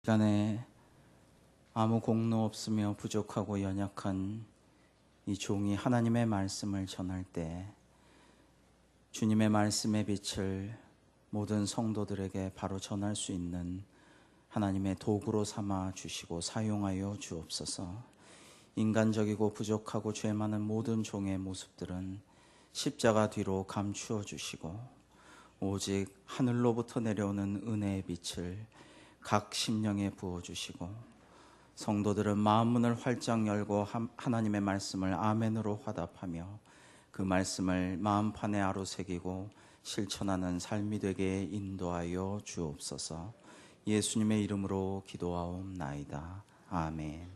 시간에 아무 공로 없으며 부족하고 연약한 이 종이 하나님의 말씀을 전할 때 주님의 말씀의 빛을 모든 성도들에게 바로 전할 수 있는 하나님의 도구로 삼아 주시고 사용하여 주옵소서. 인간적이고 부족하고 죄 많은 모든 종의 모습들은 십자가 뒤로 감추어 주시고 오직 하늘로부터 내려오는 은혜의 빛을 각 심령에 부어주시고 성도들은 마음문을 활짝 열고 하나님의 말씀을 아멘으로 화답하며 그 말씀을 마음판에 아로새기고 실천하는 삶이 되게 인도하여 주옵소서. 예수님의 이름으로 기도하옵나이다. 아멘.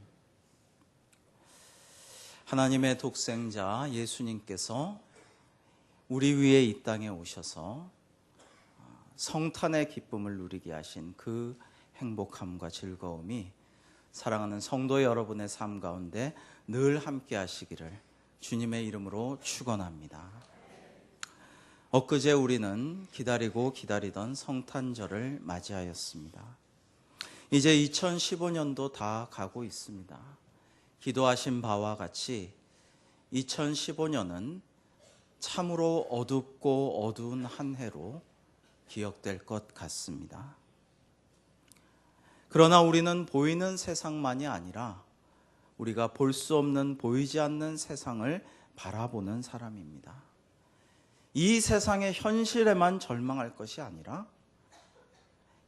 하나님의 독생자 예수님께서 우리 위에 이 땅에 오셔서 성탄의 기쁨을 누리게 하신 그 행복함과 즐거움이 사랑하는 성도 여러분의 삶 가운데 늘 함께 하시기를 주님의 이름으로 축원합니다. 엊그제 우리는 기다리고 기다리던 성탄절을 맞이하였습니다. 이제 2015년도 다 가고 있습니다. 기도하신 바와 같이 2015년은 참으로 어둡고 어두운 한 해로 기억될 것 같습니다. 그러나 우리는 보이는 세상만이 아니라 우리가 볼 수 없는 보이지 않는 세상을 바라보는 사람입니다. 이 세상의 현실에만 절망할 것이 아니라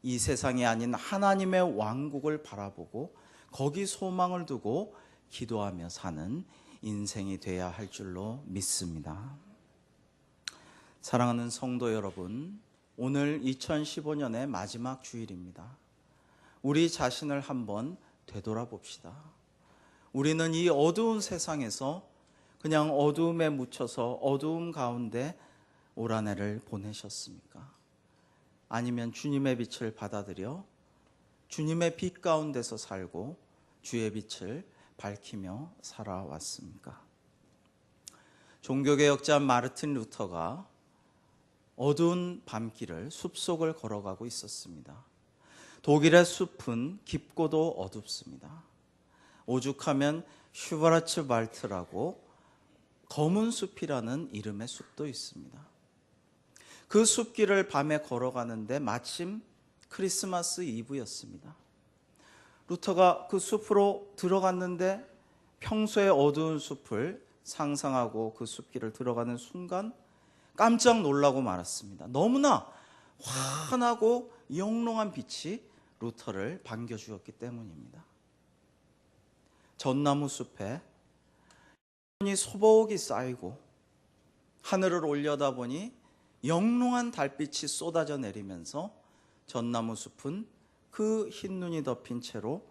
이 세상이 아닌 하나님의 왕국을 바라보고 거기 소망을 두고 기도하며 사는 인생이 돼야 할 줄로 믿습니다. 사랑하는 성도 여러분, 오늘 2015년의 마지막 주일입니다. 우리 자신을 한번 되돌아봅시다. 우리는 이 어두운 세상에서 그냥 어두움에 묻혀서 어두움 가운데 올 한 해를 보내셨습니까? 아니면 주님의 빛을 받아들여 주님의 빛 가운데서 살고 주의 빛을 밝히며 살아왔습니까? 종교개혁자 마르틴 루터가 어두운 밤길을 숲속을 걸어가고 있었습니다. 독일의 숲은 깊고도 어둡습니다. 오죽하면 슈바르츠발트라고 검은 숲이라는 이름의 숲도 있습니다. 그 숲길을 밤에 걸어가는데 마침 크리스마스 이브였습니다. 루터가 그 숲으로 들어갔는데 평소의 어두운 숲을 상상하고 그 숲길을 들어가는 순간 깜짝 놀라고 말았습니다. 너무나 환하고 영롱한 빛이 루터를 반겨주었기 때문입니다. 전나무 숲에 소복이 쌓이고 하늘을 올려다보니 영롱한 달빛이 쏟아져 내리면서 전나무 숲은 그 흰눈이 덮인 채로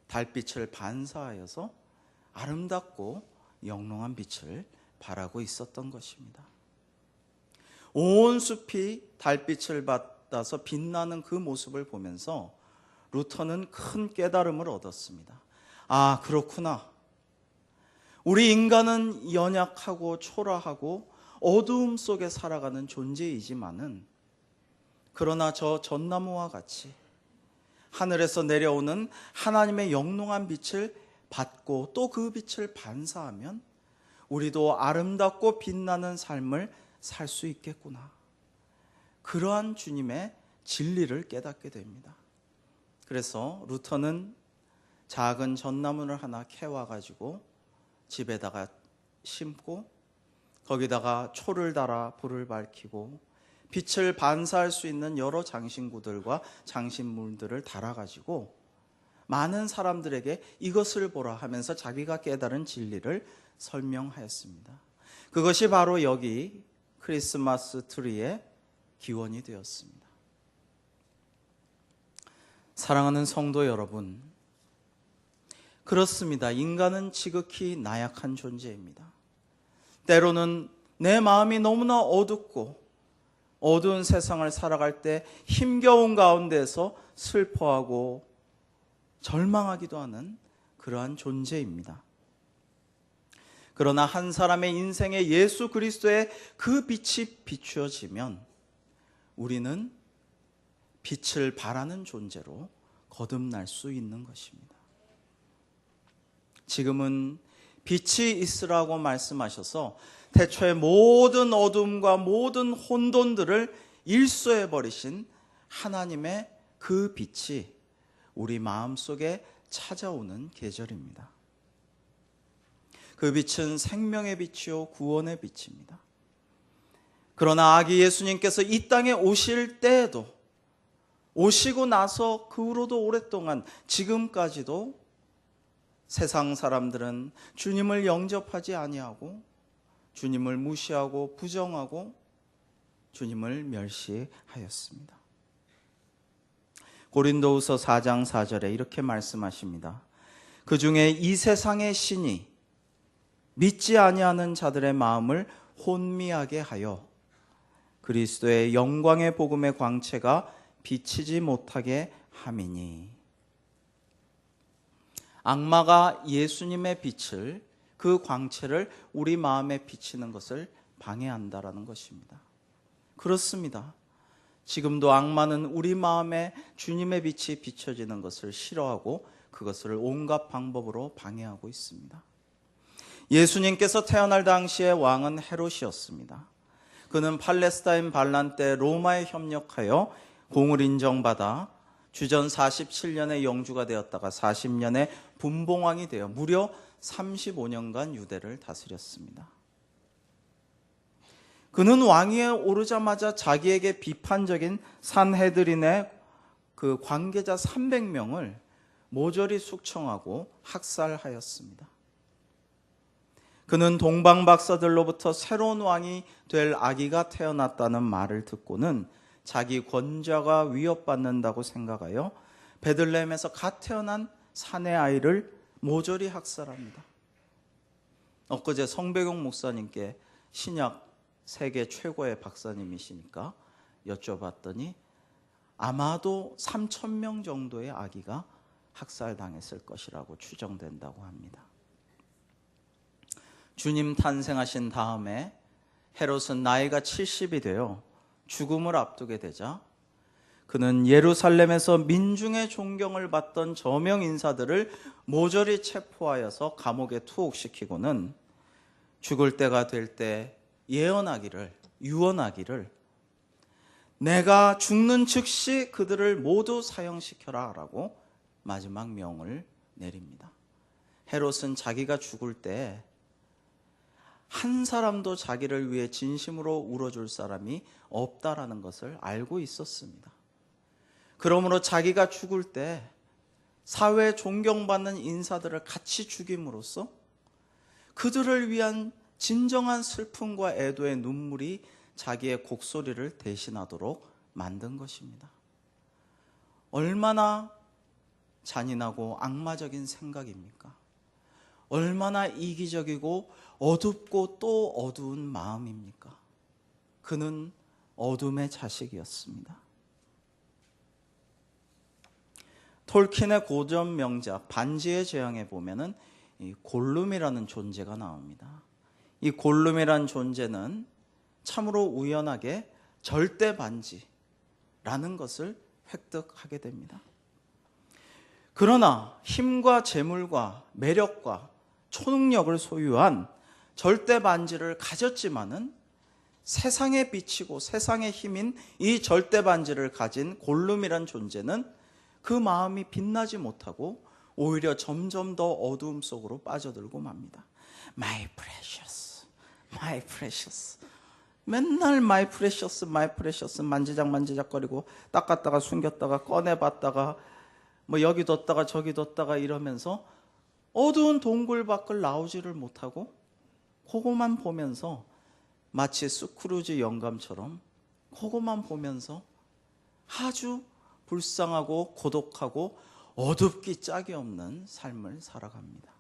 달빛을 반사하여서 아름답고 영롱한 빛을 발하고 있었던 것입니다. 온 숲이 달빛을 받아서 빛나는 그 모습을 보면서 루터는 큰 깨달음을 얻었습니다. 아, 그렇구나. 우리 인간은 연약하고 초라하고 어두움 속에 살아가는 존재이지만은 그러나 저 전나무와 같이 하늘에서 내려오는 하나님의 영롱한 빛을 받고 또 그 빛을 반사하면 우리도 아름답고 빛나는 삶을 살 수 있겠구나. 그러한 주님의 진리를 깨닫게 됩니다. 그래서 루터는 작은 전나무를 하나 캐와가지고 집에다가 심고 거기다가 초를 달아 불을 밝히고 빛을 반사할 수 있는 여러 장신구들과 장신물들을 달아가지고 많은 사람들에게 이것을 보라 하면서 자기가 깨달은 진리를 설명하였습니다. 그것이 바로 여기 크리스마스 트리의 기원이 되었습니다. 사랑하는 성도 여러분, 그렇습니다. 인간은 지극히 나약한 존재입니다. 때로는 내 마음이 너무나 어둡고 어두운 세상을 살아갈 때 힘겨운 가운데서 슬퍼하고 절망하기도 하는 그러한 존재입니다. 그러나 한 사람의 인생에 예수 그리스도의 그 빛이 비추어지면 우리는 빛을 발하는 존재로 거듭날 수 있는 것입니다. 지금은 빛이 있으라고 말씀하셔서 태초에 모든 어둠과 모든 혼돈들을 일소해 버리신 하나님의 그 빛이 우리 마음속에 찾아오는 계절입니다. 그 빛은 생명의 빛이요 구원의 빛입니다. 그러나 아기 예수님께서 이 땅에 오실 때에도, 오시고 나서 그 후로도 오랫동안 지금까지도 세상 사람들은 주님을 영접하지 아니하고 주님을 무시하고 부정하고 주님을 멸시하였습니다. 고린도후서 4장 4절에 이렇게 말씀하십니다. 그 중에 이 세상의 신이 믿지 아니하는 자들의 마음을 혼미하게 하여 그리스도의 영광의 복음의 광채가 비치지 못하게 함이니. 악마가 예수님의 빛을, 그 광채를 우리 마음에 비치는 것을 방해한다라는 것입니다. 그렇습니다. 지금도 악마는 우리 마음에 주님의 빛이 비춰지는 것을 싫어하고 그것을 온갖 방법으로 방해하고 있습니다. 예수님께서 태어날 당시의 왕은 헤롯이었습니다. 그는 팔레스타인 반란 때 로마에 협력하여 공을 인정받아 주전 47년에 영주가 되었다가 40년에 분봉왕이 되어 무려 35년간 유대를 다스렸습니다. 그는 왕위에 오르자마자 자기에게 비판적인 산헤드린의 그 관계자 300명을 모조리 숙청하고 학살하였습니다. 그는 동방 박사들로부터 새로운 왕이 될 아기가 태어났다는 말을 듣고는 자기 권좌가 위협받는다고 생각하여 베들레헴에서 갓 태어난 사내 아이를 모조리 학살합니다. 엊그제 성배경 목사님께 신약 세계 최고의 박사님이시니까 여쭤봤더니 아마도 3,000명 정도의 아기가 학살당했을 것이라고 추정된다고 합니다. 주님 탄생하신 다음에 헤롯은 나이가 70이 되어 죽음을 앞두게 되자 그는 예루살렘에서 민중의 존경을 받던 저명 인사들을 모조리 체포하여서 감옥에 투옥시키고는 죽을 때가 될 때 유언하기를 내가 죽는 즉시 그들을 모두 사형시켜라 라고 마지막 명을 내립니다. 헤롯은 자기가 죽을 때 한 사람도 자기를 위해 진심으로 울어줄 사람이 없다라는 것을 알고 있었습니다. 그러므로 자기가 죽을 때 사회에 존경받는 인사들을 같이 죽임으로써 그들을 위한 진정한 슬픔과 애도의 눈물이 자기의 곡소리를 대신하도록 만든 것입니다. 얼마나 잔인하고 악마적인 생각입니까? 얼마나 이기적이고 어둡고 또 어두운 마음입니까? 그는 어둠의 자식이었습니다. 톨킨의 고전 명작 반지의 제왕에 보면은 이 골룸이라는 존재가 나옵니다. 이 골룸이라는 존재는 참으로 우연하게 절대 반지라는 것을 획득하게 됩니다. 그러나 힘과 재물과 매력과 초능력을 소유한 절대 반지를 가졌지만은 세상에 비치고 세상의 힘인 이 절대 반지를 가진 골룸이란 존재는 그 마음이 빛나지 못하고 오히려 점점 더 어두움 속으로 빠져들고 맙니다. My precious, my precious. 맨날 my precious, my precious 만지작거리고 닦았다가 숨겼다가 꺼내봤다가 뭐 여기 뒀다가 저기 뒀다가 이러면서 어두운 동굴 밖을 나오지를 못하고 그거만 보면서 마치 스크루지 영감처럼 그거만 보면서 아주 불쌍하고 고독하고 어둡기 짝이 없는 삶을 살아갑니다.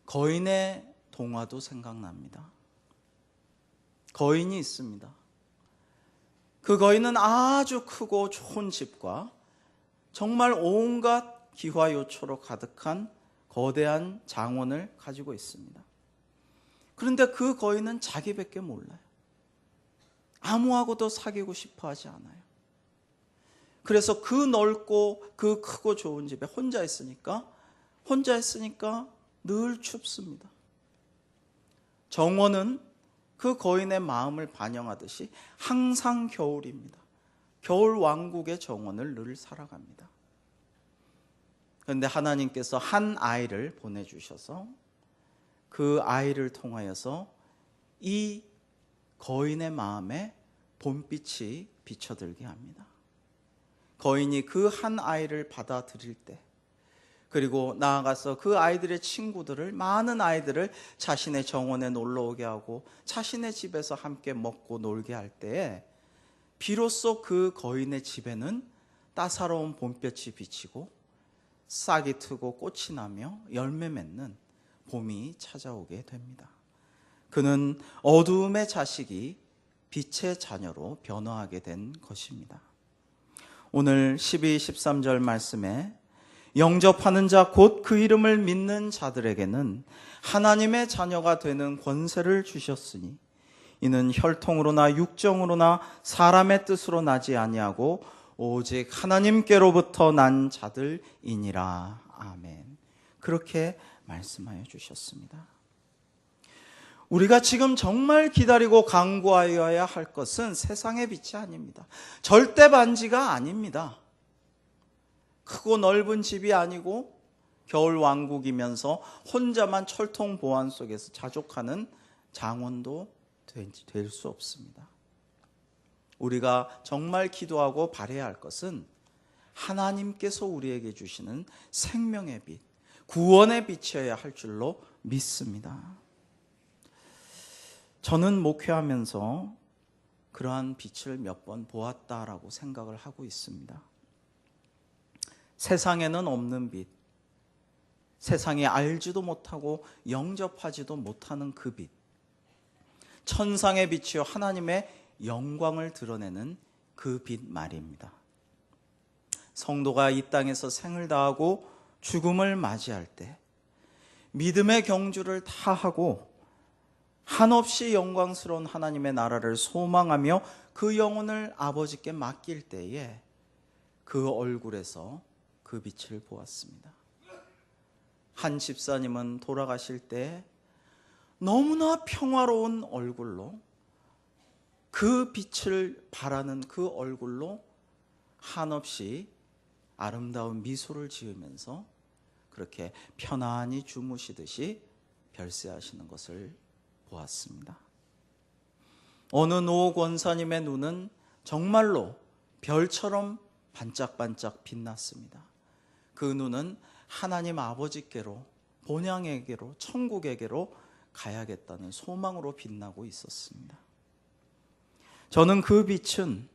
거인의 동화도 생각납니다. 거인이 있습니다. 그 거인은 아주 크고 좋은 집과 정말 온갖 기화요초로 가득한 거대한 장원을 가지고 있습니다. 그런데 그 거인은 자기밖에 몰라요. 아무하고도 사귀고 싶어 하지 않아요. 그래서 그 넓고 그 크고 좋은 집에 혼자 있으니까 늘 춥습니다. 정원은 그 거인의 마음을 반영하듯이 항상 겨울입니다. 겨울 왕국의 정원을 늘 살아갑니다. 그런데 하나님께서 한 아이를 보내주셔서 그 아이를 통하여서 이 거인의 마음에 봄빛이 비쳐들게 합니다. 거인이 그 한 아이를 받아들일 때, 그리고 나아가서 그 아이들의 친구들을, 많은 아이들을 자신의 정원에 놀러 오게 하고 자신의 집에서 함께 먹고 놀게 할 때에 비로소 그 거인의 집에는 따사로운 봄볕이 비치고 싹이 트고 꽃이 나며 열매 맺는 봄이 찾아오게 됩니다. 그는 어두움의 자식이 빛의 자녀로 변화하게 된 것입니다. 오늘 12, 13절 말씀에 영접하는 자 곧 그 이름을 믿는 자들에게는 하나님의 자녀가 되는 권세를 주셨으니 이는 혈통으로나 육정으로나 사람의 뜻으로 나지 아니하고 오직 하나님께로부터 난 자들이니라. 아멘. 그렇게 말씀하여 주셨습니다. 우리가 지금 정말 기다리고 간구하여야 할 것은 세상의 빛이 아닙니다. 절대 반지가 아닙니다. 크고 넓은 집이 아니고 겨울 왕국이면서 혼자만 철통 보안 속에서 자족하는 장원도 될 수 없습니다. 우리가 정말 기도하고 바라야 할 것은 하나님께서 우리에게 주시는 생명의 빛, 구원의 빛이어야 할 줄로 믿습니다. 저는 목회하면서 그러한 빛을 몇 번 보았다라고 생각을 하고 있습니다. 세상에는 없는 빛, 세상에 알지도 못하고 영접하지도 못하는 그 빛, 천상의 빛이요 하나님의 영광을 드러내는 그 빛 말입니다. 성도가 이 땅에서 생을 다하고 죽음을 맞이할 때 믿음의 경주를 다하고 한없이 영광스러운 하나님의 나라를 소망하며 그 영혼을 아버지께 맡길 때에 그 얼굴에서 그 빛을 보았습니다. 한 집사님은 돌아가실 때 너무나 평화로운 얼굴로, 그 빛을 바라는 그 얼굴로 한없이 아름다운 미소를 지으면서 그렇게 편안히 주무시듯이 별세하시는 것을 보았습니다. 어느 노 권사님의 눈은 정말로 별처럼 반짝반짝 빛났습니다. 그 눈은 하나님 아버지께로, 본향에게로, 천국에게로 가야겠다는 소망으로 빛나고 있었습니다. 저는 그 빛은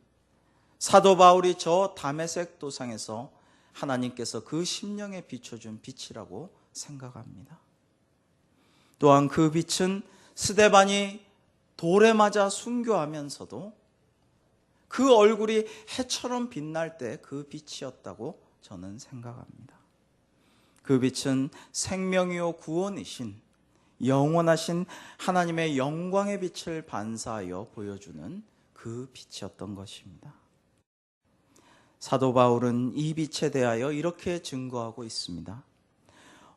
사도 바울이 저 다메섹 도상에서 하나님께서 그 심령에 비춰준 빛이라고 생각합니다. 또한 그 빛은 스데반이 돌에 맞아 순교하면서도 그 얼굴이 해처럼 빛날 때 그 빛이었다고 저는 생각합니다. 그 빛은 생명이요 구원이신 영원하신 하나님의 영광의 빛을 반사하여 보여주는 그 빛이었던 것입니다. 사도 바울은 이 빛에 대하여 이렇게 증거하고 있습니다.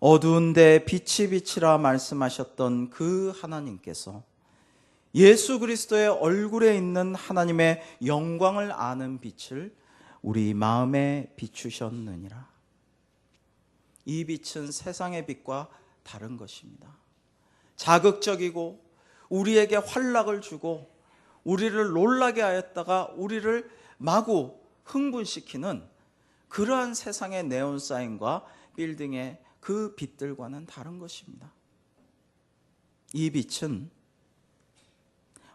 어두운데 빛이 빛이라 말씀하셨던 그 하나님께서 예수 그리스도의 얼굴에 있는 하나님의 영광을 아는 빛을 우리 마음에 비추셨느니라. 이 빛은 세상의 빛과 다른 것입니다. 자극적이고 우리에게 환락을 주고 우리를 놀라게 하였다가 우리를 마구 흥분시키는 그러한 세상의 네온사인과 빌딩의 그 빛들과는 다른 것입니다. 이 빛은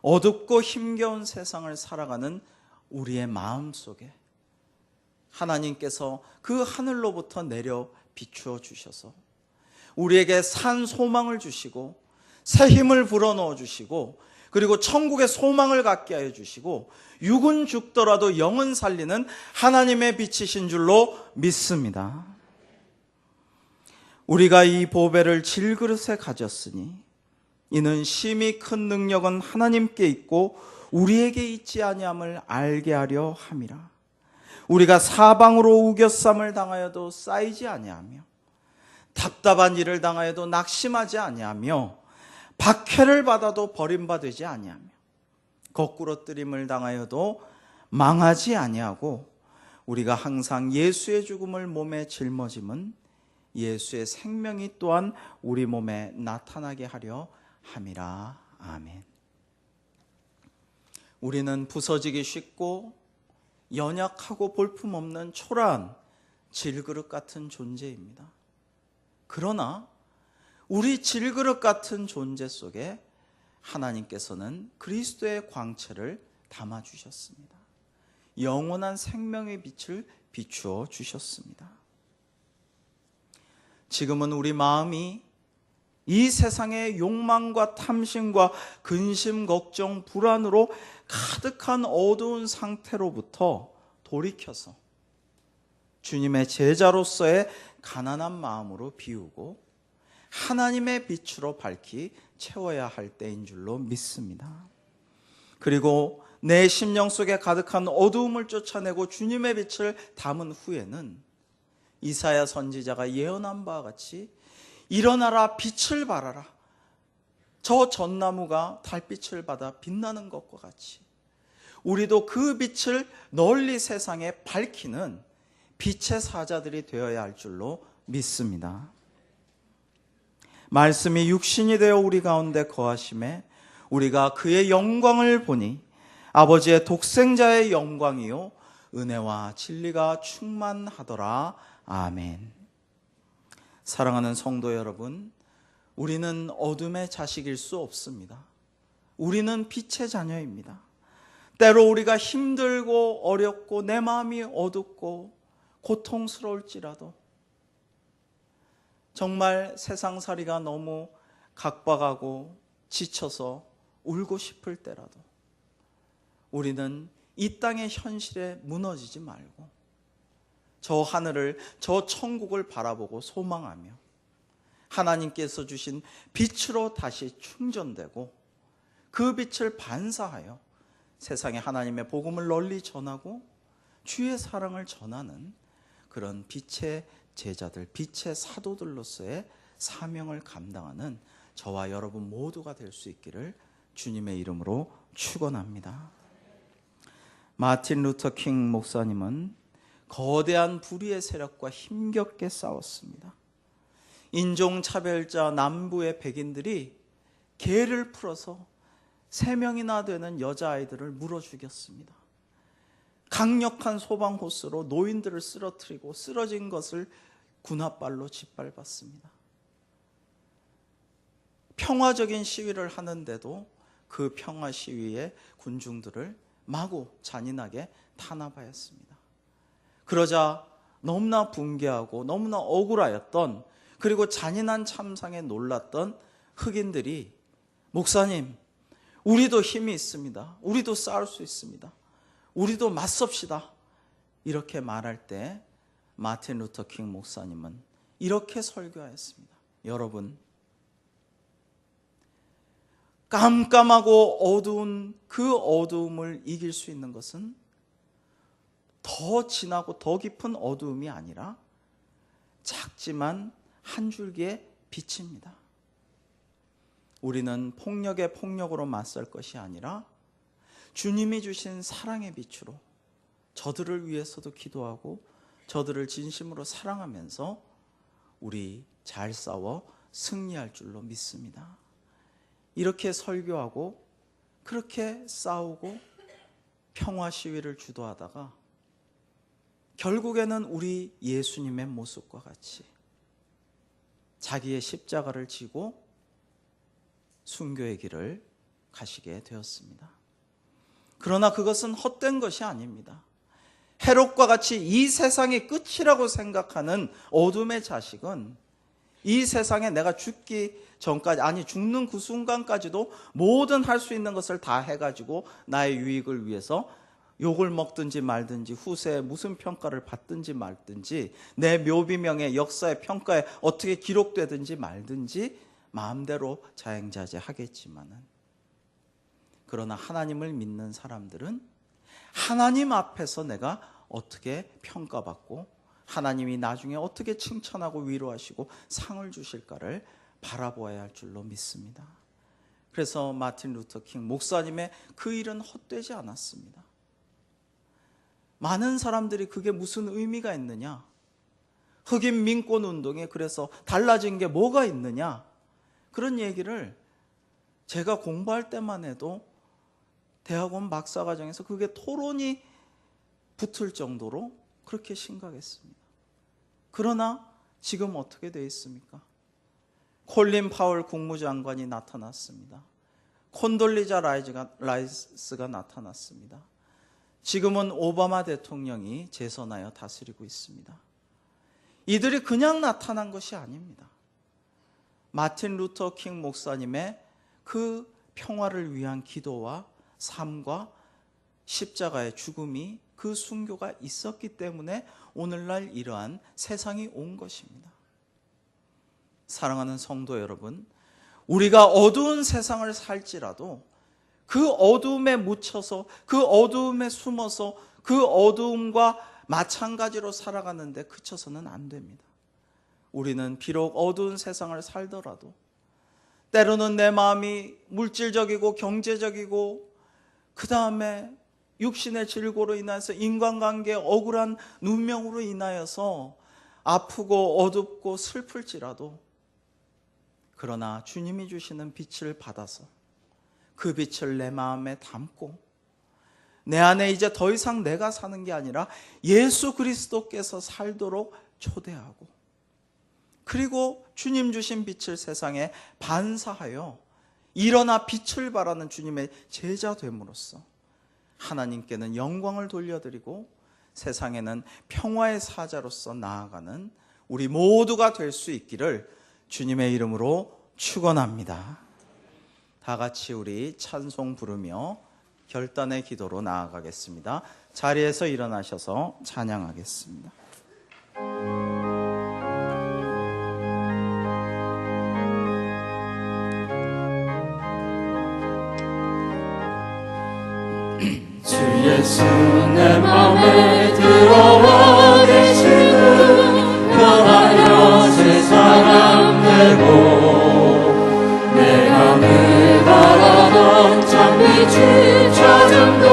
어둡고 힘겨운 세상을 살아가는 우리의 마음 속에 하나님께서 그 하늘로부터 내려 비추어 주셔서 우리에게 산 소망을 주시고 새 힘을 불어넣어 주시고 그리고 천국의 소망을 갖게 하여 주시고 육은 죽더라도 영은 살리는 하나님의 빛이신 줄로 믿습니다. 우리가 이 보배를 질그릇에 가졌으니 이는 심히 큰 능력은 하나님께 있고 우리에게 있지 아니함을 알게 하려 함이라. 우리가 사방으로 우겨쌈을 당하여도 쌓이지 아니하며 답답한 일을 당하여도 낙심하지 아니하며 박해를 받아도 버림받지 아니하며 거꾸로 뜨림을 당하여도 망하지 아니하고 우리가 항상 예수의 죽음을 몸에 짊어짐은 예수의 생명이 또한 우리 몸에 나타나게 하려 함이라. 아멘. 우리는 부서지기 쉽고 연약하고 볼품없는 초라한 질그릇 같은 존재입니다. 그러나 우리 질그릇 같은 존재 속에 하나님께서는 그리스도의 광채를 담아주셨습니다. 영원한 생명의 빛을 비추어 주셨습니다. 지금은 우리 마음이 이 세상의 욕망과 탐심과 근심, 걱정, 불안으로 가득한 어두운 상태로부터 돌이켜서 주님의 제자로서의 가난한 마음으로 비우고 하나님의 빛으로 밝히 채워야 할 때인 줄로 믿습니다. 그리고 내 심령 속에 가득한 어두움을 쫓아내고 주님의 빛을 담은 후에는 이사야 선지자가 예언한 바와 같이 일어나라, 빛을 발하라. 저 전나무가 달빛을 받아 빛나는 것과 같이 우리도 그 빛을 널리 세상에 밝히는 빛의 사자들이 되어야 할 줄로 믿습니다. 말씀이 육신이 되어 우리 가운데 거하심에 우리가 그의 영광을 보니 아버지의 독생자의 영광이요 은혜와 진리가 충만하더라. 아멘. 사랑하는 성도 여러분, 우리는 어둠의 자식일 수 없습니다. 우리는 빛의 자녀입니다. 때로 우리가 힘들고 어렵고 내 마음이 어둡고 고통스러울지라도 정말 세상살이가 너무 각박하고 지쳐서 울고 싶을 때라도 우리는 이 땅의 현실에 무너지지 말고 저 하늘을, 저 천국을 바라보고 소망하며 하나님께서 주신 빛으로 다시 충전되고 그 빛을 반사하여 세상에 하나님의 복음을 널리 전하고 주의 사랑을 전하는 그런 빛의 제자들, 빛의 사도들로서의 사명을 감당하는 저와 여러분 모두가 될 수 있기를 주님의 이름으로 축원합니다. 마틴 루터 킹 목사님은 거대한 불의의 세력과 힘겹게 싸웠습니다. 인종차별자 남부의 백인들이 개를 풀어서 3명이나 되는 여자아이들을 물어 죽였습니다. 강력한 소방호스로 노인들을 쓰러뜨리고 쓰러진 것을 군홧발로 짓밟았습니다. 평화적인 시위를 하는데도 그 평화 시위에 군중들을 마구 잔인하게 탄압하였습니다. 그러자 너무나 붕괴하고 너무나 억울하였던, 그리고 잔인한 참상에 놀랐던 흑인들이 목사님, 우리도 힘이 있습니다. 우리도 싸울 수 있습니다. 우리도 맞섭시다. 이렇게 말할 때 마틴 루터 킹 목사님은 이렇게 설교하였습니다. 여러분, 깜깜하고 어두운 그 어두움을 이길 수 있는 것은 더 진하고 더 깊은 어두움이 아니라 작지만 한 줄기의 빛입니다. 우리는 폭력에 폭력으로 맞설 것이 아니라 주님이 주신 사랑의 빛으로 저들을 위해서도 기도하고 저들을 진심으로 사랑하면서 우리 잘 싸워 승리할 줄로 믿습니다. 이렇게 설교하고 그렇게 싸우고 평화 시위를 주도하다가 결국에는 우리 예수님의 모습과 같이 자기의 십자가를 지고 순교의 길을 가시게 되었습니다. 그러나 그것은 헛된 것이 아닙니다. 헤롯과 같이 이 세상이 끝이라고 생각하는 어둠의 자식은 이 세상에 내가 죽기 전까지, 아니 죽는 그 순간까지도 모든 할 수 있는 것을 다 해가지고 나의 유익을 위해서 욕을 먹든지 말든지 후세에 무슨 평가를 받든지 말든지 내 묘비명의 역사의 평가에 어떻게 기록되든지 말든지 마음대로 자행자재하겠지만은 그러나 하나님을 믿는 사람들은 하나님 앞에서 내가 어떻게 평가받고 하나님이 나중에 어떻게 칭찬하고 위로하시고 상을 주실까를 바라보아야 할 줄로 믿습니다. 그래서 마틴 루터 킹 목사님의 그 일은 헛되지 않았습니다. 많은 사람들이 그게 무슨 의미가 있느냐, 흑인 민권 운동에 그래서 달라진 게 뭐가 있느냐, 그런 얘기를 제가 공부할 때만 해도 대학원 박사과정에서 그게 토론이 붙을 정도로 그렇게 심각했습니다. 그러나 지금 어떻게 되어 있습니까? 콜린 파월 국무장관이 나타났습니다. 콘돌리자 라이스가 나타났습니다. 지금은 오바마 대통령이 재선하여 다스리고 있습니다. 이들이 그냥 나타난 것이 아닙니다. 마틴 루터 킹 목사님의 그 평화를 위한 기도와 삶과 십자가의 죽음이, 그 순교가 있었기 때문에 오늘날 이러한 세상이 온 것입니다. 사랑하는 성도 여러분, 우리가 어두운 세상을 살지라도 그 어두움에 묻혀서, 그 어두움에 숨어서 그 어두움과 마찬가지로 살아가는데 그쳐서는 안 됩니다. 우리는 비록 어두운 세상을 살더라도 때로는 내 마음이 물질적이고 경제적이고 그 다음에 육신의 질고로 인해서 인간관계의 억울한 누명으로 인하여서 아프고 어둡고 슬플지라도, 그러나 주님이 주시는 빛을 받아서 그 빛을 내 마음에 담고 내 안에 이제 더 이상 내가 사는 게 아니라 예수 그리스도께서 살도록 초대하고, 그리고 주님 주신 빛을 세상에 반사하여 일어나 빛을 발하는 주님의 제자 됨으로써 하나님께는 영광을 돌려드리고 세상에는 평화의 사자로서 나아가는 우리 모두가 될 수 있기를 주님의 이름으로 축원합니다. 다 같이 우리 찬송 부르며 결단의 기도로 나아가겠습니다. 자리에서 일어나셔서 찬양하겠습니다. 주 예수 내 맘에 들어와 계시는 변하여 새 사람 되고 내가 늘 바라던 장미 주차장도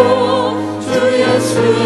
주 예수